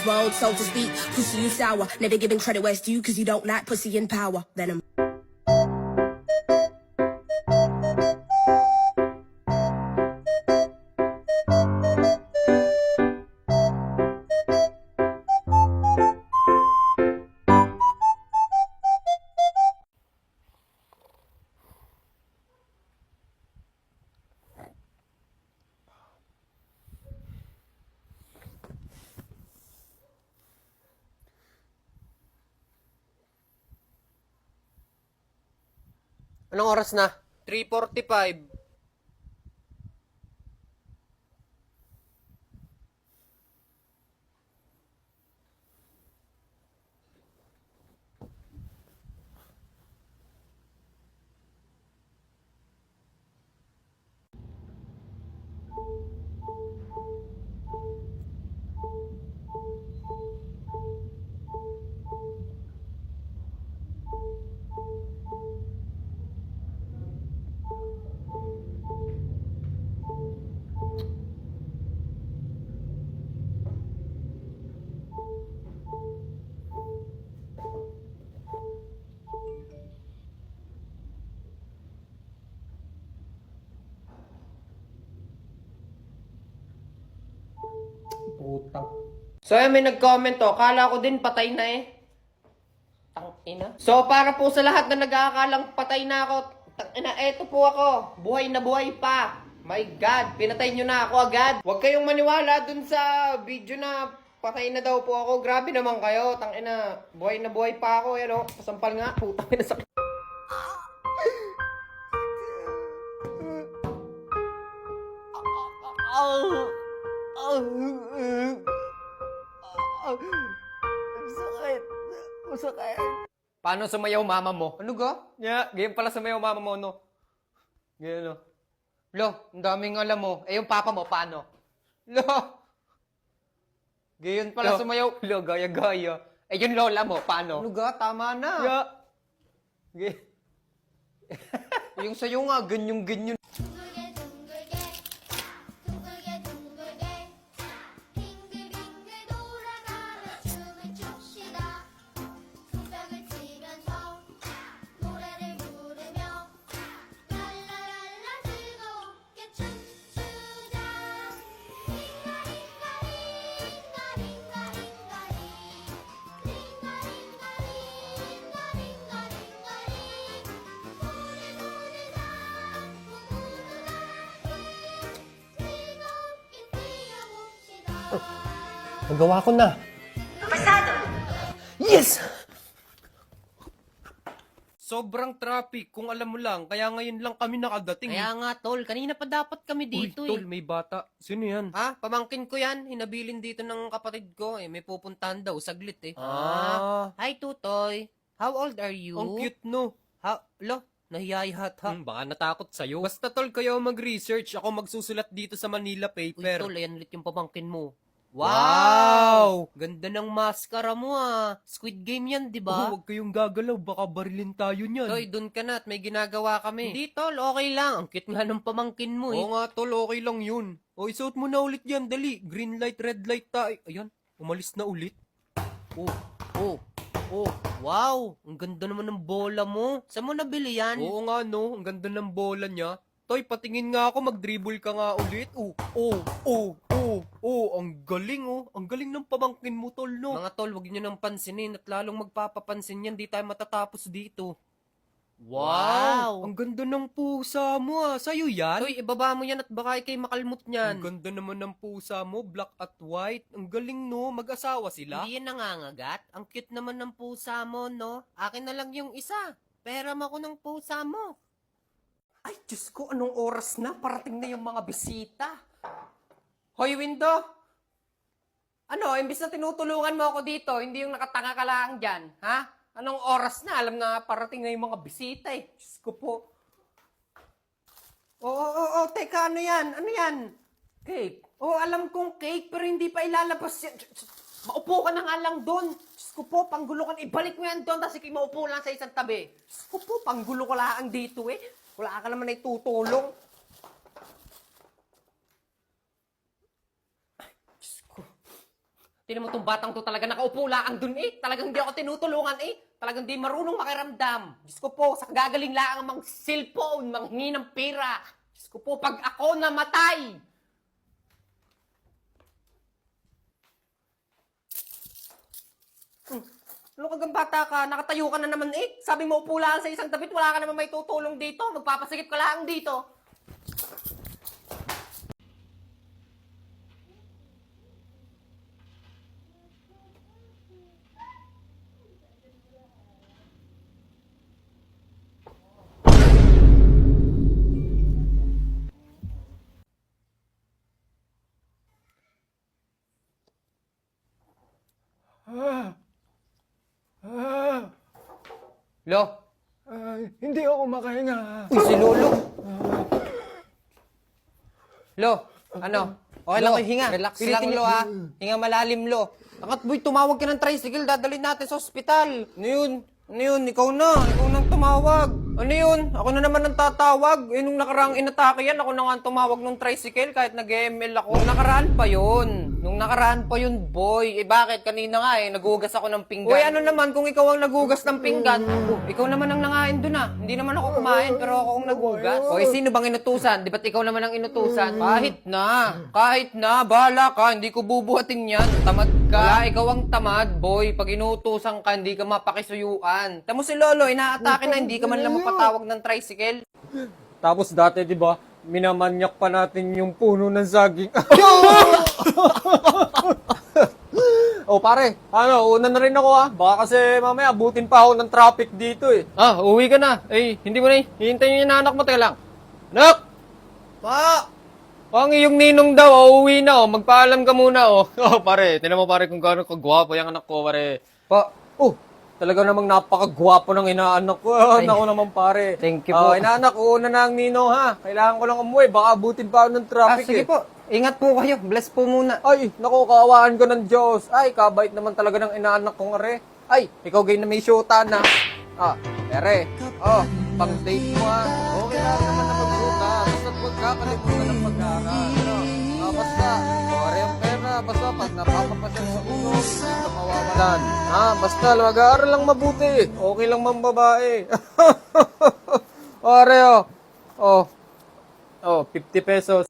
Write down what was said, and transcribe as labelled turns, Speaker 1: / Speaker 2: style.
Speaker 1: world, so to speak. Pussy, you sour. Never giving credit where it's due, cause you don't like pussy in power. Venom.
Speaker 2: Anong oras na? 3:45. Putang. So, may nag-comment to. Kala ko din patay na eh. Tangina. So, para po sa lahat na nag-aakalang patay na ako, tangina, eto po ako. Buhay na buhay pa. My God, pinatay nyo na ako agad. Huwag kayong maniwala dun sa video na patay na daw po ako. Grabe naman kayo. Tangina, buhay na buhay pa ako. Yan o, pasampal nga. Putang ina sakit. Sakit. Paano sumayaw mama mo? Ano ga? Yeah, ganyan pala sumayaw mama mo, no? Ganyan, no? Lo, ang daming alam mo. Eh, yung papa mo, paano? Lo! Ganyan pala sumayaw. Lo, gaya-gaya. Eh, yung lola mo, paano? Ano ga? Tama na. Yeah. Yung sa'yo nga, ganyan-ganyan.
Speaker 3: 둥글게 둥글게 둥글게 빙글빙글 돌아가며 춤을 춥시다 손뼉을 치면서 노래를 부르며 랄라랄라 즐겁게 춤추자
Speaker 2: Nagawa ko na. Yes! Sobrang traffic, kung alam mo lang. Kaya ngayon lang kami nakadating.
Speaker 4: Kaya nga, tol. Kanina pa dapat kami dito,
Speaker 2: Uy, tol, may bata. Sino yan?
Speaker 4: Ha? Pamangkin ko yan. Hinabilin dito ng kapatid ko. May pupuntahan daw. Saglit eh. Hi, Tutoy. How old are you?
Speaker 2: Ang cute, no?
Speaker 4: Lo, nahiyayihat ha.
Speaker 2: Baka natakot sa'yo. Basta tol, kayo mag-research. Ako magsusulat dito sa Manila
Speaker 4: Uy,
Speaker 2: paper.
Speaker 4: tol, ayan ulit yung pamangkin mo.
Speaker 2: Wow!
Speaker 4: Ganda ng maskara mo ah. Squid Game yan, di ba?
Speaker 2: Huwag kayong gagalaw. Baka barilin tayo niyan.
Speaker 4: Toy, dun ka na at may ginagawa kami. Hindi, tol. Okay lang. Ang cute nga ng pamangkin mo eh.
Speaker 2: Oo nga, tol. Okay lang yun. O, isuot mo na ulit yan. Dali. Green light, red light tayo. Ayan. Umalis na ulit.
Speaker 4: Oh. Wow. Ang ganda naman ng bola mo. Saan mo nabili yan?
Speaker 2: Oo nga, no. Ang ganda ng bola niya. Toy, patingin nga ako. Mag-dribble ka nga ulit. Ang galing, oh. Ang galing ng pamangkin mo, tol, no?
Speaker 4: Mga tol, huwag nyo nang pansinin at lalong magpapapansin yan. Di tayo matatapos dito. Wow!
Speaker 2: Ang ganda ng pusa mo, ah. Sa'yo yan?
Speaker 4: Toy, ibaba mo yan at baka ikay makalmot niyan.
Speaker 2: Ang ganda naman ng pusa mo, black at white. Ang galing, no? Mag-asawa sila?
Speaker 4: Hindi yan nangangagat. Ang cute naman ng pusa mo, no? Akin na lang yung isa. Peram ako ng pusa mo.
Speaker 2: Ay, Diyos ko, anong oras na? Parating na yung mga bisita. Hoy, Window! Ano, imbis na tinutulungan mo ako dito, hindi yung nakatanga ka lang dyan, ha? Anong oras na? Alam na parating na yung mga bisita eh. Diyos ko po. Teka, ano yan? Ano yan? Cake. Alam kong cake, pero hindi pa ilalabas yan. Maupo ka na nga lang doon. Diyos ko po, panggulo ka. Ibalik mo yan doon, tapos ikay maupo lang sa isang tabi. Diyos ko po, panggulo ka lang dito eh. Wala ka naman ay tutulong. Ay, Diyos ko. Tinan mo tong batang to talaga nakaupo lang dun eh. Talagang di ako tinutulungan eh. Talagang di marunong makiramdam. Diyos ko po, sa gagaling lang ang cellphone, manghingi ng pera. Diyos ko po, pag ako namatay. Ano kagang bata ka? Nakatayo ka na naman eh. Sabi mo upo lang sa isang tapit, wala ka naman may tutulong dito. Magpapasikip ka lang dito. Lo,
Speaker 5: Hindi ako makahinga.
Speaker 2: uy, si Lolo. Lo, ano? Okay lang kayo hinga. Relax lang, Lo, ha? Hinga malalim, Lo. Angat, boy, tumawag ka ng tricycle. Dadalhin natin sa ospital. Ano yun? Ano yun? Ikaw na. Ikaw nang tumawag. Ano yun? Ako na naman ang tatawag. Eh, nung nakaraang inatake yan, ako na nga ang tumawag ng tricycle kahit nag-ML ako. Nung nakaraan pa yun. Nung nakaraan pa yun, boy. Eh, bakit? Kanina nga eh, nagugas ako ng pinggan. Uy, ano naman kung ikaw ang nagugas ng pinggan? Ikaw naman ang nangain dun ah. Hindi naman ako kumain, pero ako ang nagugas. Oy, sino bang inutusan? Di ba't ikaw naman ang inutusan? Kahit na, bahala ka. Hindi ko bubuhatin yan. Tamad ka. Wala, ikaw ang tamad, boy. Pag inutusan ka, hindi ka mapakisuyuan. Tamo si Lolo, inaatake na, hindi ka man lang mapatawag ng tricycle.
Speaker 5: Tapos dati, di ba, minamanyak pa natin yung puno ng saging. Oh, pare, una na rin ako Baka kasi mamaya abutin pa ako ng traffic dito eh.
Speaker 2: Ah, uwi ka na. Eh, hindi mo na hihintayin yung anak mo. Teka lang. Anak! Pa! Ang iyong ninong daw, uuwi na Magpaalam ka muna Oh, pare, tinan mo pare kung gaano kagwapo yung anak ko, pare.
Speaker 5: Pa, talaga namang napakagwapo ng inaanak ko. Naku naman pare.
Speaker 2: Thank you po.
Speaker 5: Inaanak, una na ang ninong ha. Kailangan ko lang umuwi. Baka abutin pa ako ng traffic
Speaker 2: Sige
Speaker 5: eh.
Speaker 2: po. Ingat po kayo. Bless po muna.
Speaker 5: Ay, naku, kaawaan ko ng Diyos. Ay, kabait naman talaga ng inaanak kong are. Ay, ikaw gay na may shota na. Ere. Pang date mo Okay lang naman na mag-shota. Basta't huwag kakalimutan ng pag-aaral. Basta, are ang pera. Basta pag napapapasyal sa ulo, hindi ka mawawalan. Basta, mag-aaral lang mabuti. Okay lang mang babae. Are, 50 pesos.